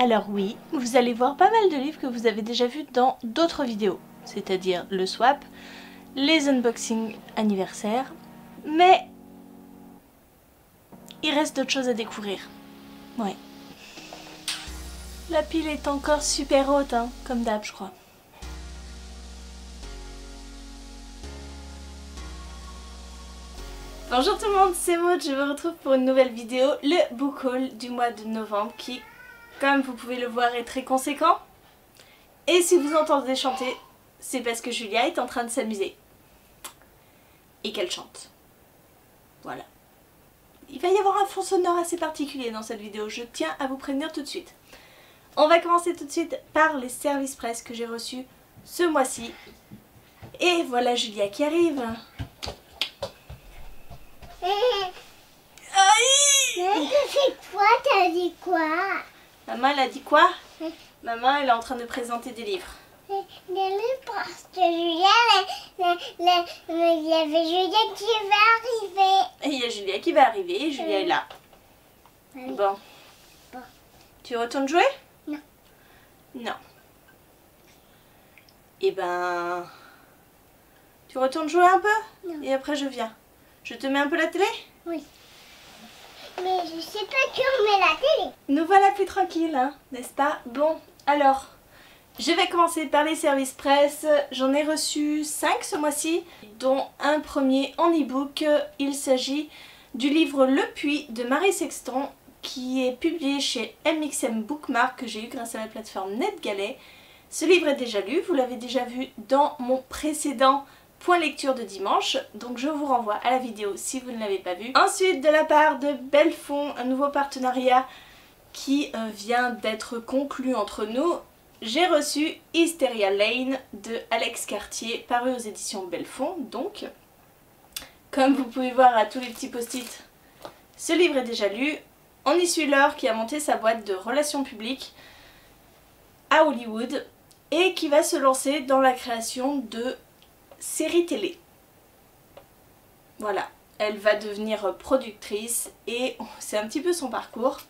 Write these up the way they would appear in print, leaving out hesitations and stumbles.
Alors oui, vous allez voir pas mal de livres que vous avez déjà vus dans d'autres vidéos, c'est-à-dire le swap, les unboxings anniversaires, mais il reste d'autres choses à découvrir. Ouais. La pile est encore super haute, hein, comme d'hab je crois. Bonjour tout le monde, c'est Maud, je vous retrouve pour une nouvelle vidéo, le book haul du mois de novembre qui, comme vous pouvez le voir, est très conséquent. Et si vous entendez chanter, c'est parce que Julia est en train de s'amuser. Et qu'elle chante. Voilà. Il va y avoir un fond sonore assez particulier dans cette vidéo, je tiens à vous prévenir tout de suite. On va commencer tout de suite par les services presse que j'ai reçus ce mois-ci. Et voilà Julia qui arrive. C'est toi, t'as dit quoi? Maman elle a dit quoi? Maman elle est en train de présenter des livres. Des livres parce que Julia, il y avait Julia qui va arriver. Et il y a Julia qui va arriver et Julia est là. Oui. Bon. Bon. Tu retournes jouer? Non. Non. Eh ben... Tu retournes jouer un peu? Non. Et après je viens. Je te mets un peu la télé? Oui. Mais je sais pas qui on met la télé. Nous voilà plus tranquilles, hein, n'est-ce pas? Bon, alors, je vais commencer par les services presse. J'en ai reçu 5 ce mois-ci, dont un premier en e-book. Il s'agit du livre Le Puits de Marie Sexton, qui est publié chez MXM Bookmark, que j'ai eu grâce à la plateforme NetGalley. Ce livre est déjà lu, vous l'avez déjà vu dans mon précédent point lecture de dimanche, donc je vous renvoie à la vidéo si vous ne l'avez pas vue. Ensuite, de la part de Belfond, un nouveau partenariat qui vient d'être conclu entre nous, j'ai reçu Hysteria Lane de Alex Cartier, paru aux éditions Belfond. Donc, comme vous pouvez voir à tous les petits post-it, ce livre est déjà lu. On y suit Laure qui a monté sa boîte de relations publiques à Hollywood et qui va se lancer dans la création de série télé. Voilà, elle va devenir productrice et c'est un petit peu son parcours.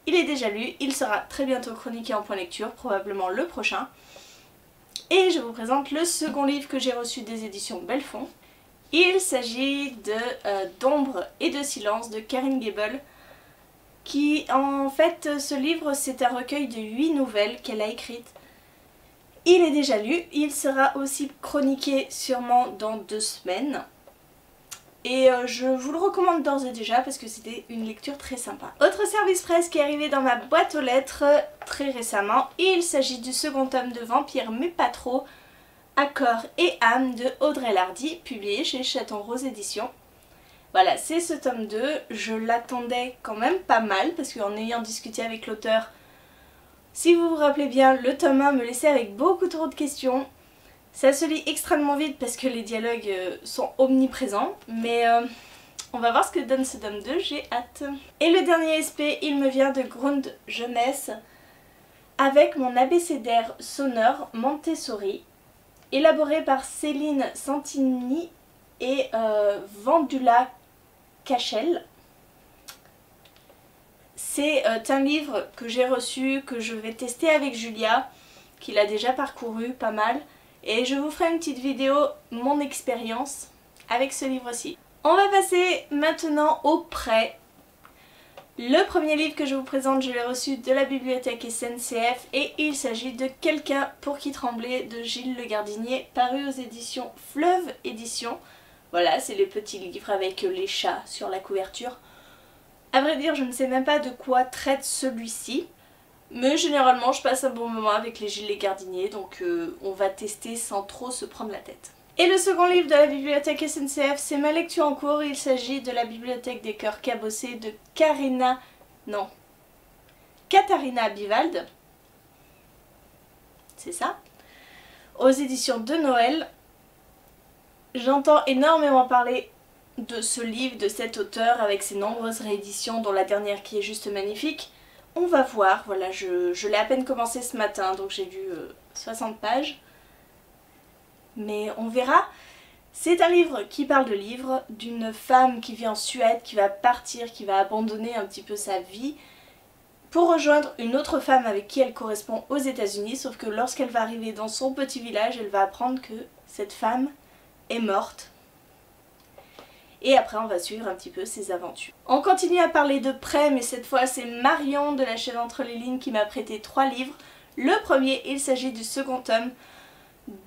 Il est déjà lu, il sera très bientôt chroniqué en point lecture, probablement le prochain. Et je vous présente le second livre que j'ai reçu des éditions Belfond. Il s'agit de d'Ombre et de silence de Karine Gable, qui en fait, ce livre c'est un recueil de 8 nouvelles qu'elle a écrites. Il est déjà lu, il sera aussi chroniqué sûrement dans 2 semaines. Et je vous le recommande d'ores et déjà parce que c'était une lecture très sympa. Autre service presse qui est arrivé dans ma boîte aux lettres très récemment. Il s'agit du second tome de Vampire mais pas trop, à corps et âme de Audrey Lardy, publié chez Chaton Rose Éditions. Voilà, c'est ce tome 2. Je l'attendais quand même pas mal parce qu'en ayant discuté avec l'auteur, si vous vous rappelez bien, le tome 1 me laissait avec beaucoup trop de questions. Ça se lit extrêmement vite parce que les dialogues sont omniprésents, mais on va voir ce que donne ce tome 2, j'ai hâte. Et le dernier SP, il me vient de Grund Jeunesse, avec mon abécédaire sonore Montessori, élaboré par Céline Santini et Vandula Cachel. C'est un livre que j'ai reçu, que je vais tester avec Julia, qui l'a déjà parcouru pas mal. Et je vous ferai une petite vidéo, mon expérience avec ce livre-ci. On va passer maintenant au prêt. Le premier livre que je vous présente, je l'ai reçu de la bibliothèque SNCF et il s'agit de Quelqu'un pour qui trembler de Gilles Le Gardinier, paru aux éditions Fleuve Éditions. Voilà, c'est les petits livres avec les chats sur la couverture. À vrai dire, je ne sais même pas de quoi traite celui-ci. Mais généralement, je passe un bon moment avec les Gilles Les Gardiniers, donc on va tester sans trop se prendre la tête. Et le second livre de la bibliothèque SNCF, c'est ma lecture en cours. Il s'agit de la bibliothèque des cœurs cabossés de Katharina Bivald. C'est ça. Aux éditions de Noël. J'entends énormément parler de ce livre, de cet auteur, avec ses nombreuses rééditions, dont la dernière qui est juste magnifique. On va voir, voilà, je l'ai à peine commencé ce matin, donc j'ai lu 60 pages. Mais on verra. C'est un livre qui parle de livres, d'une femme qui vit en Suède, qui va partir, qui va abandonner un petit peu sa vie pour rejoindre une autre femme avec qui elle correspond aux États-Unis, sauf que lorsqu'elle va arriver dans son petit village, elle va apprendre que cette femme est morte. Et après on va suivre un petit peu ses aventures. On continue à parler de prêt, mais cette fois c'est Marion de la chaîne Entre les lignes qui m'a prêté 3 livres. Le premier, il s'agit du second tome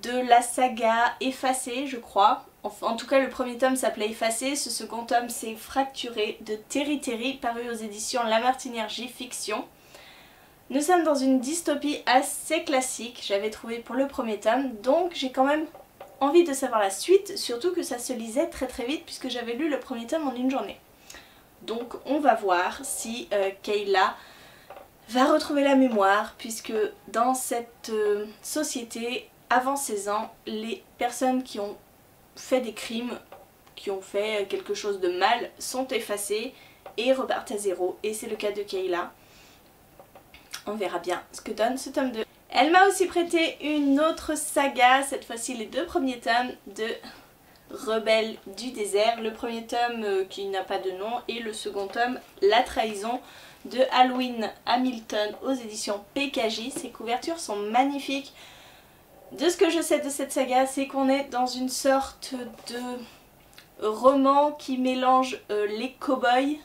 de la saga Effacée, je crois. En tout cas le premier tome s'appelait Effacée, ce second tome c'est Fracturé de Terry Terry, paru aux éditions La Martinière J Fiction. Nous sommes dans une dystopie assez classique, j'avais trouvé pour le premier tome, donc j'ai quand même envie de savoir la suite, surtout que ça se lisait très très vite puisque j'avais lu le premier tome en une journée. Donc on va voir si Kayla va retrouver la mémoire, puisque dans cette société, avant 16 ans, les personnes qui ont fait des crimes, qui ont fait quelque chose de mal, sont effacées et repartent à zéro. Et c'est le cas de Kayla. On verra bien ce que donne ce tome 2. Elle m'a aussi prêté une autre saga, cette fois-ci les 2 premiers tomes de Rebelles du désert. Le premier tome qui n'a pas de nom et le second tome La trahison de Halloween Hamilton aux éditions PKJ. Ces couvertures sont magnifiques. De ce que je sais de cette saga, c'est qu'on est dans une sorte de roman qui mélange les cow-boys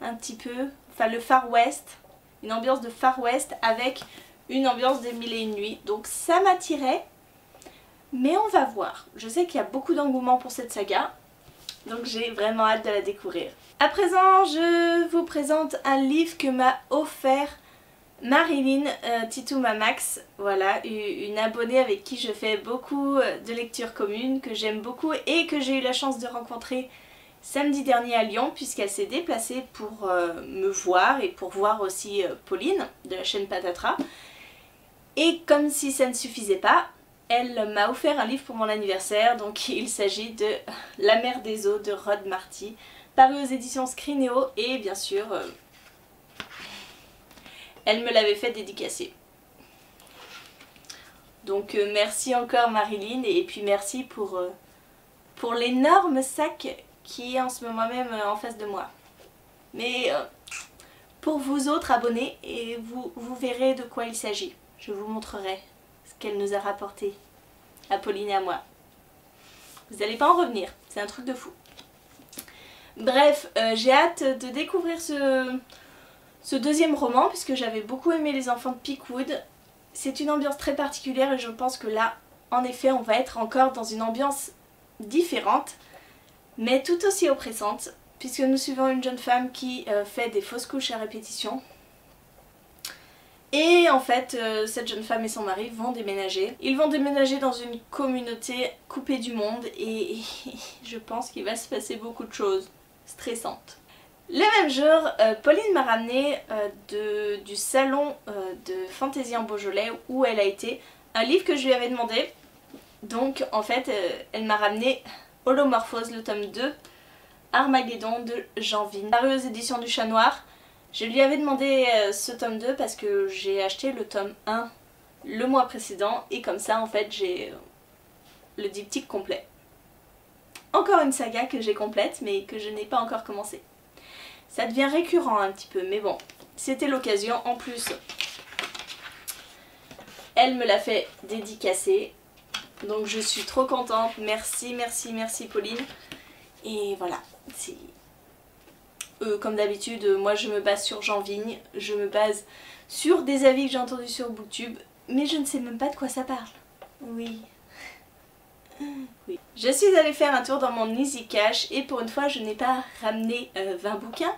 un petit peu, enfin le Far West, une ambiance de Far West avec une ambiance des Mille et une nuits. Donc ça m'attirait, mais on va voir. Je sais qu'il y a beaucoup d'engouement pour cette saga, donc j'ai vraiment hâte de la découvrir. À présent, je vous présente un livre que m'a offert Marilyn Titouma Max, voilà, une abonnée avec qui je fais beaucoup de lectures communes, que j'aime beaucoup et que j'ai eu la chance de rencontrer samedi dernier à Lyon, puisqu'elle s'est déplacée pour me voir et pour voir aussi Pauline de la chaîne Patatras. Et comme si ça ne suffisait pas, elle m'a offert un livre pour mon anniversaire, donc il s'agit de La mer des eaux de Rod Marty, paru aux éditions Scrineo, et bien sûr, elle me l'avait fait dédicacer. Donc merci encore Marilyn, et puis merci pour l'énorme sac qui est en ce moment même en face de moi. Mais pour vous autres abonnés, et vous verrez de quoi il s'agit. Je vous montrerai ce qu'elle nous a rapporté à Pauline et à moi. Vous n'allez pas en revenir, c'est un truc de fou. Bref, j'ai hâte de découvrir ce deuxième roman, puisque j'avais beaucoup aimé Les Enfants de Peakwood. C'est une ambiance très particulière et je pense que là, en effet, on va être encore dans une ambiance différente, mais tout aussi oppressante, puisque nous suivons une jeune femme qui fait des fausses couches à répétition. Et en fait, cette jeune femme et son mari vont déménager. Ils vont déménager dans une communauté coupée du monde et je pense qu'il va se passer beaucoup de choses stressantes. Le même jour, Pauline m'a ramené du salon de Fantaisie en Beaujolais où elle a été un livre que je lui avais demandé. Donc en fait, elle m'a ramené Holomorphose, le tome 2, Armageddon de Jean Vigne, paru aux éditions du Chat Noir. Je lui avais demandé ce tome 2 parce que j'ai acheté le tome 1 le mois précédent et comme ça en fait j'ai le diptyque complet. Encore une saga que j'ai complète mais que je n'ai pas encore commencé. Ça devient récurrent un petit peu mais bon, c'était l'occasion. En plus, elle me l'a fait dédicacer, donc je suis trop contente. Merci, merci, merci Pauline. Et voilà, c'est... comme d'habitude, moi je me base sur Jean Vigne, je me base sur des avis que j'ai entendus sur Booktube, mais je ne sais même pas de quoi ça parle. Oui. Oui. Je suis allée faire un tour dans mon Easy Cash et pour une fois je n'ai pas ramené 20 bouquins.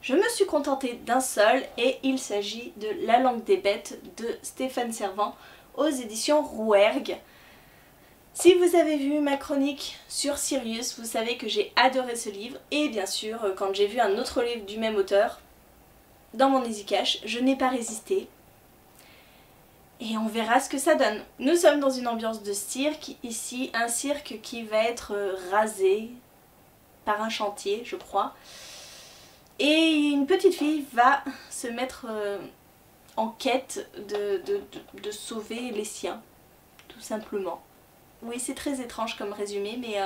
Je me suis contentée d'un seul et il s'agit de La langue des bêtes de Stéphane Servant aux éditions Rouergue. Si vous avez vu ma chronique sur Sirius, vous savez que j'ai adoré ce livre et bien sûr quand j'ai vu un autre livre du même auteur dans mon Easy Cash, je n'ai pas résisté et on verra ce que ça donne. Nous sommes dans une ambiance de cirque ici, un cirque qui va être rasé par un chantier je crois, et une petite fille va se mettre en quête de sauver les siens, tout simplement. Oui, c'est très étrange comme résumé, mais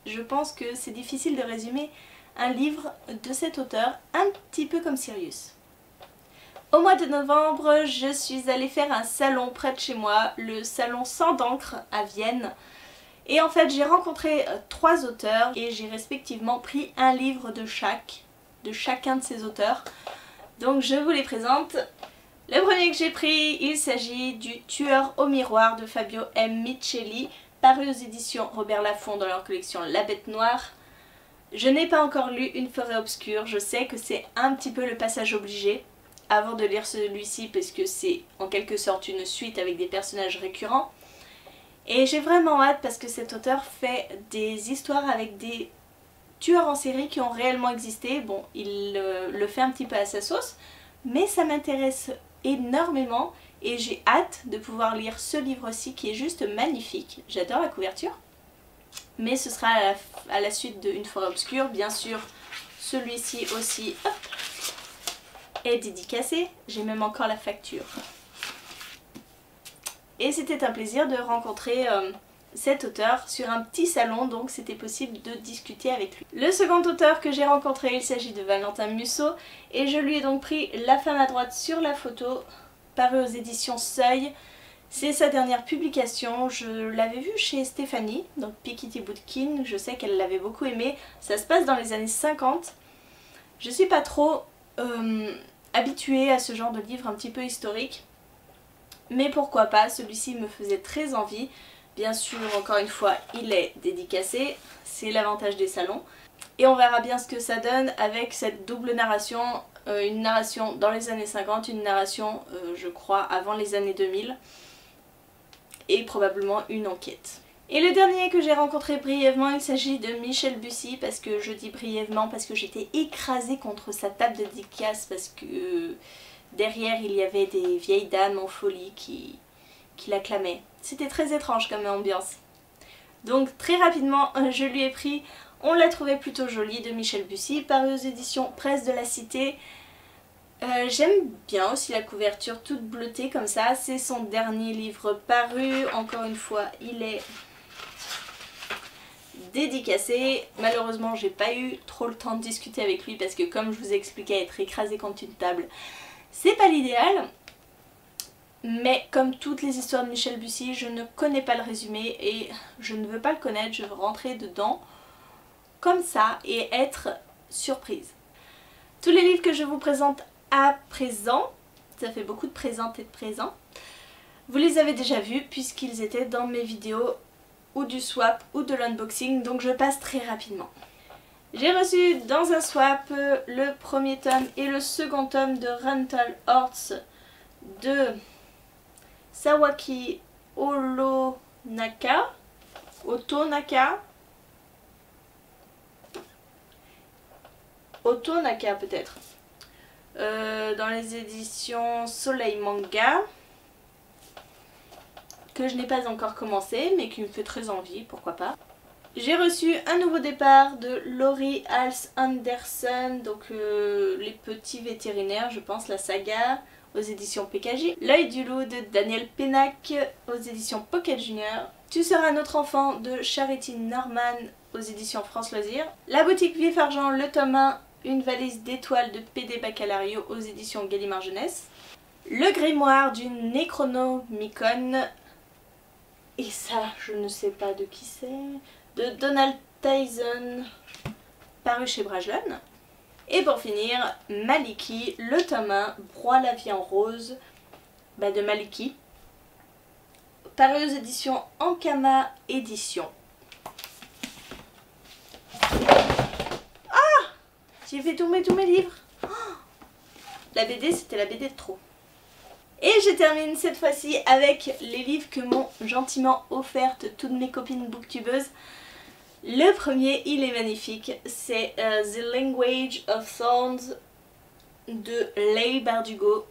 je pense que c'est difficile de résumer un livre de cet auteur, un petit peu comme Sirius. Au mois de novembre, je suis allée faire un salon près de chez moi, le salon Sang d'encre à Vienne. Et en fait j'ai rencontré 3 auteurs et j'ai respectivement pris un livre de chacun de ces auteurs. Donc je vous les présente. Le premier que j'ai pris, il s'agit du Tueur au miroir de Fabio M. Micheli, paru aux éditions Robert Laffont dans leur collection La Bête Noire. Je n'ai pas encore lu Une forêt obscure, je sais que c'est un petit peu le passage obligé avant de lire celui-ci parce que c'est en quelque sorte une suite avec des personnages récurrents. Et j'ai vraiment hâte parce que cet auteur fait des histoires avec des tueurs en série qui ont réellement existé. Bon, il le fait un petit peu à sa sauce, mais ça m'intéresse énormément et j'ai hâte de pouvoir lire ce livre-ci qui est juste magnifique. J'adore la couverture. Mais ce sera à la suite de Une forêt obscure. Bien sûr, celui-ci aussi est dédicacé. J'ai même encore la facture. Et c'était un plaisir de rencontrer cet auteur sur un petit salon, donc c'était possible de discuter avec lui. Le second auteur que j'ai rencontré, il s'agit de Valentin Musso, et je lui ai donc pris La femme à droite sur la photo, paru aux éditions Seuil. C'est sa dernière publication, je l'avais vue chez Stéphanie, donc Piketty Bootkin, je sais qu'elle l'avait beaucoup aimé. Ça se passe dans les années 50. Je suis pas trop habituée à ce genre de livre un petit peu historique. Mais pourquoi pas, celui-ci me faisait très envie. Bien sûr, encore une fois, il est dédicacé, c'est l'avantage des salons. Et on verra bien ce que ça donne avec cette double narration, une narration dans les années 50, une narration, je crois, avant les années 2000. Et probablement une enquête. Et le dernier que j'ai rencontré brièvement, il s'agit de Michel Bussy, parce que je dis brièvement parce que j'étais écrasée contre sa table de dédicace, parce que derrière il y avait des vieilles dames en folie qui l'acclamaient. C'était très étrange comme ambiance. Donc très rapidement je lui ai pris On l'a trouvé plutôt jolie de Michel Bussy, paru aux éditions Presse de la Cité. J'aime bien aussi la couverture toute bleutée comme ça, c'est son dernier livre paru, encore une fois il est dédicacé. Malheureusement j'ai pas eu trop le temps de discuter avec lui parce que comme je vous ai expliqué, être écrasé contre une table c'est pas l'idéal. Mais comme toutes les histoires de Michel Bussy, je ne connais pas le résumé et je ne veux pas le connaître, je veux rentrer dedans comme ça et être surprise. Tous les livres que je vous présente à présent, ça fait beaucoup de présentes et de présents, vous les avez déjà vus puisqu'ils étaient dans mes vidéos ou du swap ou de l'unboxing, donc je passe très rapidement. J'ai reçu dans un swap le premier tome et le second tome de Rental Horse de Sawaki Otonaka peut-être, dans les éditions Soleil Manga, que je n'ai pas encore commencé mais qui me fait très envie, pourquoi pas. J'ai reçu Un nouveau départ de Laurie Hals Anderson, donc les petits vétérinaires, je pense, la saga, aux éditions PKJ. L'œil du loup de Daniel Pénac aux éditions Pocket Junior. Tu seras notre enfant de Charity Norman aux éditions France Loisirs. La boutique Vif Argent, le tome 1, une valise d'étoiles de PD Bacalario aux éditions Gallimard Jeunesse. Le grimoire du Necronomicon. Et ça, je ne sais pas de qui c'est. De Donald Tyson, paru chez Brajlon. Et pour finir, Maliki, le tome 1, Broie la vie en rose, de Maliki, paru aux éditions Ankama Édition. Ah! J'ai fait tomber tous mes livres. Oh, la BD, c'était la BD de trop. Et je termine cette fois-ci avec les livres que m'ont gentiment offertes toutes mes copines booktubeuses. Le premier, il est magnifique, c'est The Language of Thorns de Leigh Bardugo.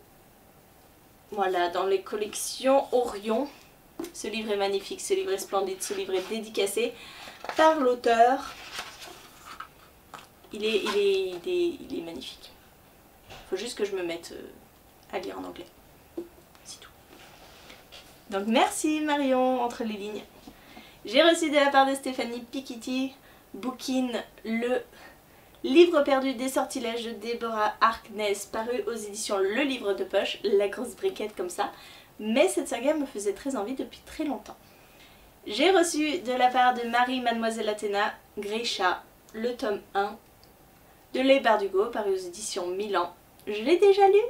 Voilà, dans les collections Orion. Ce livre est magnifique, ce livre est splendide, ce livre est dédicacé par l'auteur. Il est magnifique. Il faut juste que je me mette à lire en anglais. C'est tout. Donc merci Marion, entre les lignes. J'ai reçu de la part de Stéphanie Piketty Bootkin Livre perdu des sortilèges de Deborah Harkness, paru aux éditions Le Livre de Poche, la grosse briquette comme ça. Mais cette saga me faisait très envie depuis très longtemps. J'ai reçu de la part de Marie Mademoiselle Athéna, Grisha, le tome 1 de Leigh Bardugo, paru aux éditions Milan. Je l'ai déjà lu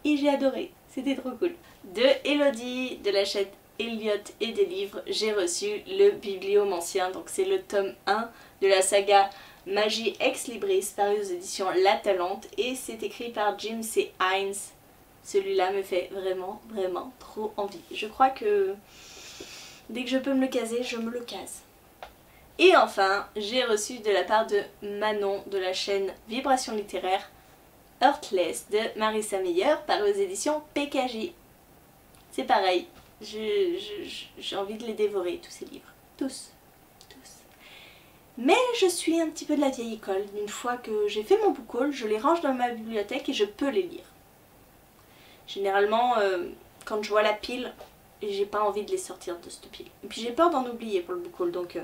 et j'ai adoré, c'était trop cool. De Elodie, de la chaîne Elliot et des livres, j'ai reçu le Bibliomancien, donc c'est le tome 1 de la saga Magie Ex Libris, paru aux éditions La Talente, et c'est écrit par Jim C. Hines. Celui-là me fait vraiment trop envie. Je crois que dès que je peux me le caser, je me le case. Et enfin, j'ai reçu de la part de Manon de la chaîne Vibration littéraire Heartless de Marissa Meyer, paru aux éditions PKJ. C'est pareil, j'ai envie de les dévorer, tous ces livres. Tous. Mais je suis un petit peu de la vieille école. Une fois que j'ai fait mon book haul, je les range dans ma bibliothèque et je peux les lire. Généralement, quand je vois la pile, j'ai pas envie de les sortir de cette pile. Et puis j'ai peur d'en oublier pour le book haul, donc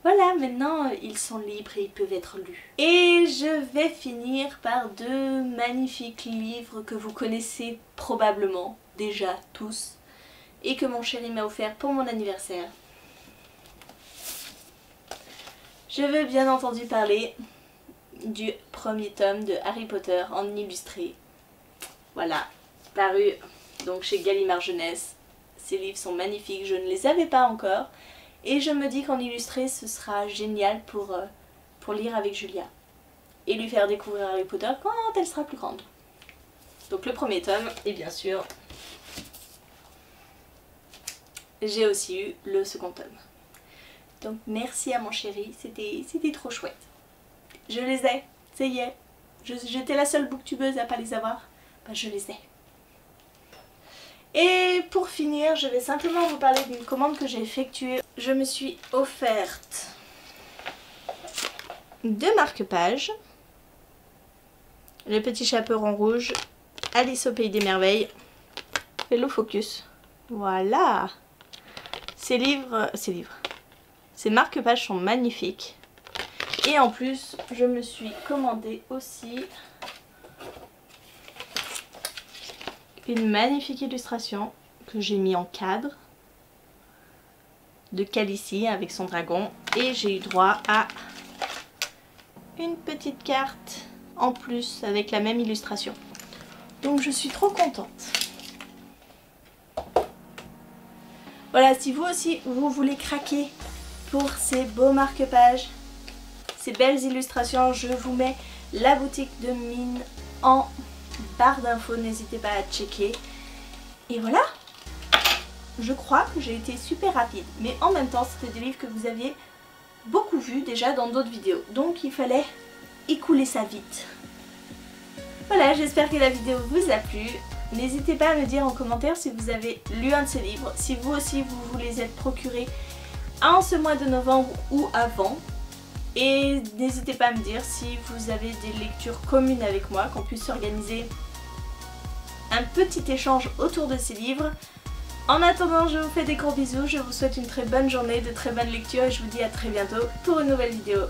voilà, maintenant ils sont libres et ils peuvent être lus. Et je vais finir par deux magnifiques livres que vous connaissez probablement déjà tous et que mon chéri m'a offert pour mon anniversaire. Je veux bien entendu parler du premier tome de Harry Potter en illustré. Voilà, paru donc chez Gallimard Jeunesse. Ces livres sont magnifiques, je ne les avais pas encore. Et je me dis qu'en illustré, ce sera génial pour lire avec Julia. Et lui faire découvrir Harry Potter quand elle sera plus grande. Donc le premier tome, et bien sûr, j'ai aussi eu le second tome. Donc merci à mon chéri, c'était trop chouette. Je les ai, ça y est. J'étais la seule booktubeuse à pas les avoir. Bah, je les ai. Et pour finir, je vais simplement vous parler d'une commande que j'ai effectuée. Je me suis offerte deux marque-pages. Le petit chaperon rouge, Alice au pays des merveilles. Hello focus. Voilà. Ces marque-pages sont magnifiques. Et en plus, je me suis commandé aussi une magnifique illustration que j'ai mis en cadre de Khaleesi avec son dragon. Et j'ai eu droit à une petite carte en plus avec la même illustration. Donc je suis trop contente. Voilà, si vous aussi vous voulez craquer pour ces beaux marque-pages, ces belles illustrations, je vous mets la boutique de Mine en barre d'infos, n'hésitez pas à checker. Et voilà, je crois que j'ai été super rapide, mais en même temps c'était des livres que vous aviez beaucoup vus déjà dans d'autres vidéos, donc il fallait écouler ça vite. Voilà, j'espère que la vidéo vous a plu. N'hésitez pas à me dire en commentaire si vous avez lu un de ces livres, si vous aussi vous voulez être procuré en ce mois de novembre ou avant. Et n'hésitez pas à me dire si vous avez des lectures communes avec moi, qu'on puisse organiser un petit échange autour de ces livres. En attendant, je vous fais des gros bisous, je vous souhaite une très bonne journée, de très bonnes lectures et je vous dis à très bientôt pour une nouvelle vidéo.